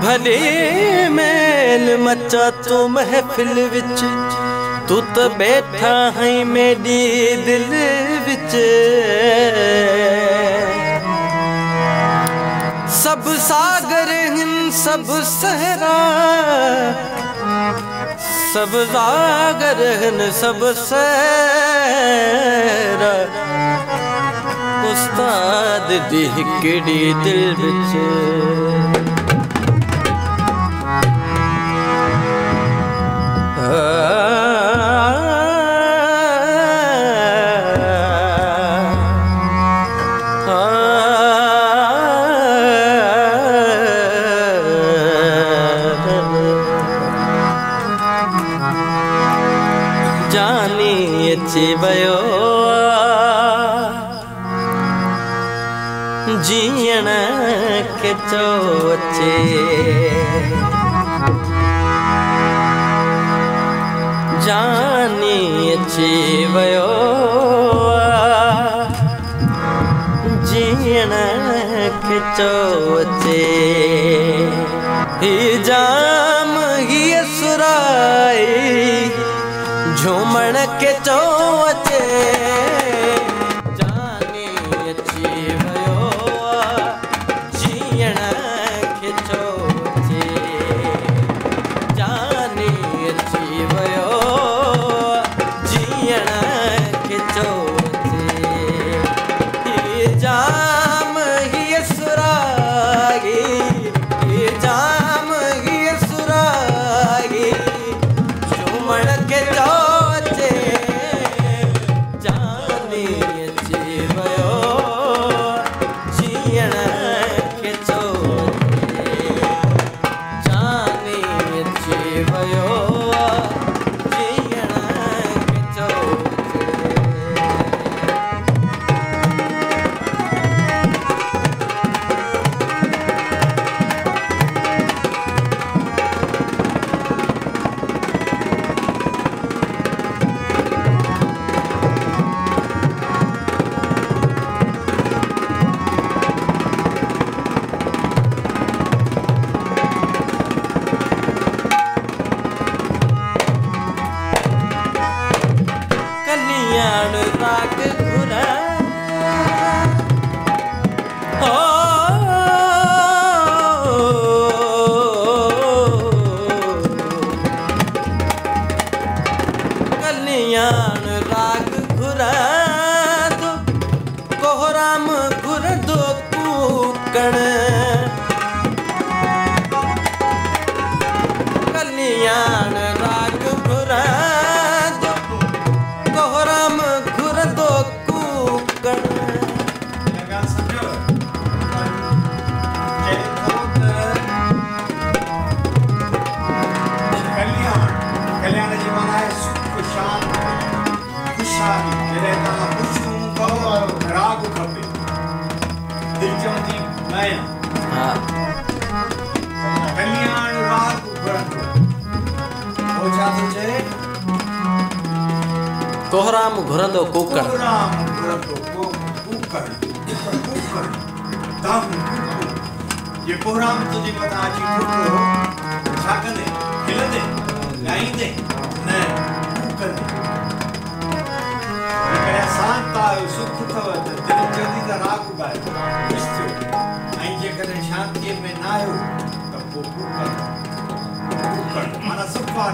भले मेल मचा तू महफिल विच तू तो बैठा है मेरी दिल विच सब सागर हिन सब सहरा सब सागर हिन सब सहरा उस्ताद दी हिकड़ी दिल विच जानी अची वयो जीअण खे चो अचे जानी अची वयो जीअण खे चो अचे ही जाम ही सुराई झूमण के चो अचे जानी अची वयो जीअण के चो अचे जानी अची वयो जीअण के चो अचे ये जाम ही सुरागी ये जाम ही सुरागी झूमण के चो राग घुरा कल्याण राग घुरा दो कोहराम घुर दो कूकण कल्याण राग घुरा कल्याण राग कोहराम घुरंदो कूकण ये कोहराम तुझे पता अची ठुकरो छा कंदे खिलंदे ॻाईंदे न कूकंदे करे शांत आयो सुख अथव त दिलि चवंदी त राग ॻाए ख़ुशि थियो ऐं जेकॾहिं शांतीअ में न आयो त पोइ कूकण माना सफ़ा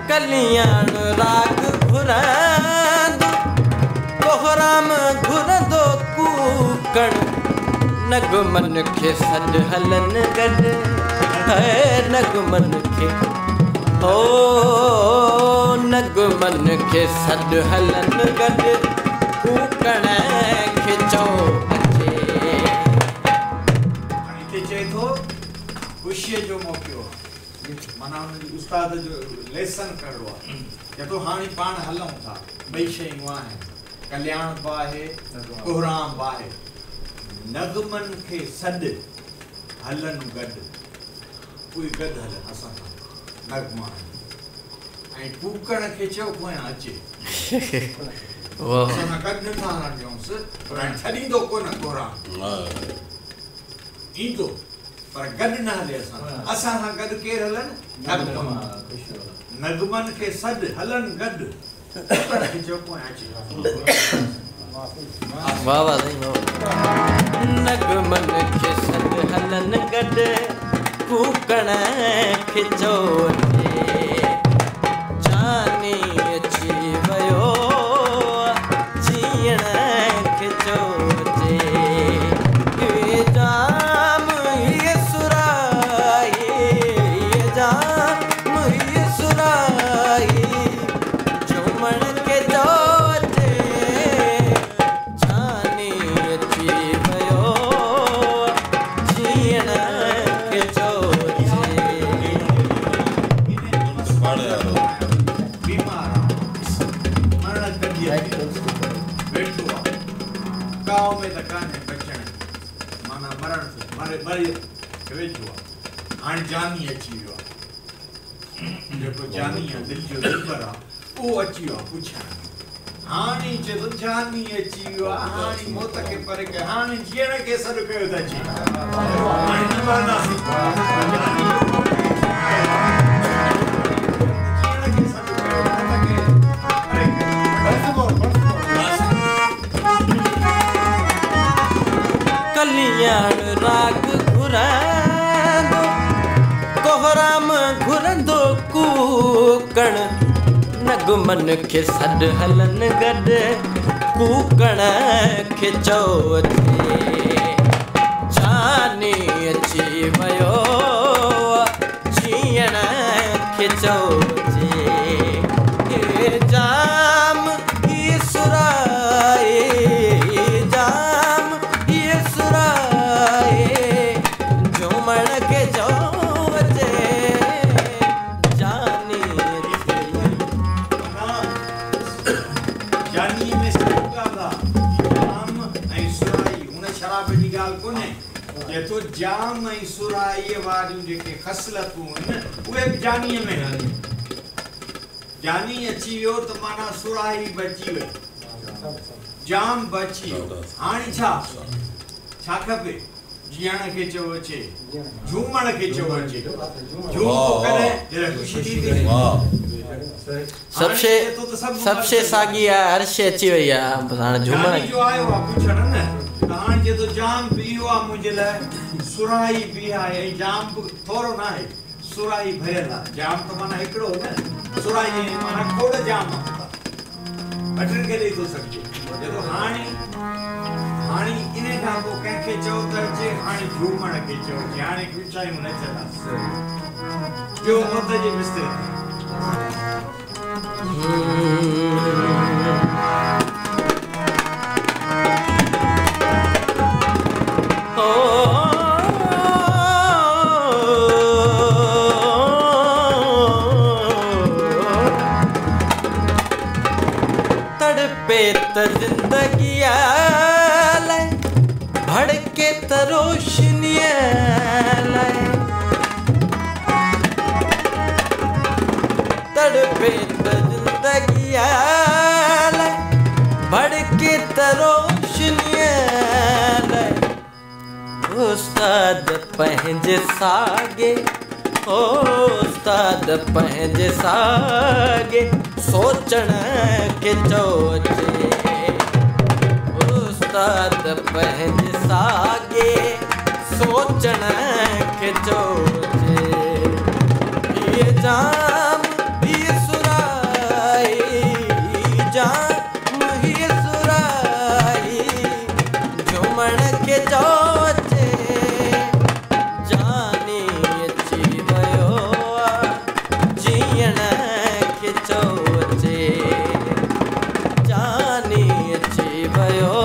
कल्याण राग घुरंदो कोहराम घुरंदो कूकण नगमन खे सॾ हलन गॾु है नगमन खे ओ नगमन के सद हलन गड कूकण के चो अचे इते चे तो खुशी जो मौको माना उस्ताद जो लेसन करो या तो हानी पान हलऊं था बई शयूं आहिनि कल्याण बा है कोहराम बा है नगमन के सद हलन गड कोई गद हलन असा नगमा ऐं कूकण खे चयो पोयां अचे वाह असां गॾु नथा हलंदासीं पर छॾींदो कोन कोरा ईंदो पर गॾु न हले असां सां गॾु केरु हलनि नगमन खे सॾु हलनि गॾु कूकण खे चयो पोयां अचे वाह वाह साईं वाह नगमन खे सॾु हलनि गॾु कूकण खे चयो अचे जानी अची वियो जीअण खे चयो अचे जाम हीअ सुराई जाम हीअ सुराई झूमण खे चयो अचे जानी अची वियो जीअण खे चयो गाँव में तो कान्हे बचण माना मरण मरी वेठो आहे हाणे जानी अची वियो आहे जेको जानी आहे दिलि जो दिलबर आहे उहो अची वियो आहे पुछण हाणे चए थो जानी अची वियो आहे हाणे मौत खे परे कयो हाणे जीअण खे सॾु कयो त अची हाणे न मरंदासीं कल्याण राग घुरंदो कोहराम घुरंदो कूकण नगमन खे सॾु हलनि गॾु कूकण खे चयो अचे जानी अची वियो जीअण खे चयो अचे जाम हीअ सुराई तो जाम ऐं सुराईअ वारियूं जेके ख़सलतूं आहिनि उहे बि जानीअ में हली जानी अची वियो त माना सुराई बची वई जाम बची वियो हाणे छा खपे जीअण खे चयो अचे झूमण खे चयो अचे झूम करे जरा ख़ुशी थी सबसे साॻी आहे हर शइ अची वई आहे हाणे झूमण जो आयो आहे पुछण न हाणे जे तो जाम पियो आहे मुंहिंजे लाइ सुराई बि आहे ऐं जाम थोरो न आहे सुराई भरियल आहे जाम त माना हिकिड़ो न सुराई माना खोड़ जाम आहे अटनि खे ॾेई थो सघिजे जेको हाणे इन खां पोइ कंहिंखे चयो त अचे हाणे झूमण खे चयो हाणे विचायूं न चवंदासीं ॿियो मौत जे बिस्तर तड़पे त जिंदगी लाइ भड़के त रोशनीअ लाइ तड़पे त जिंदगी लाइ भड़के त रोशनीअ लाइ उस्ताद पंहिंजे साॻे उस्ताद पंहिंजे साॻे सोचण खे चयो अचे उस्ताद पंहिंजे साॻे सोचण खे चयो अचे ये जाम हीअ सुराई जाम हीअ सुराई झूमण खे चयो अचे जानी अची वियो जीअण खे चयो जानी अची वियो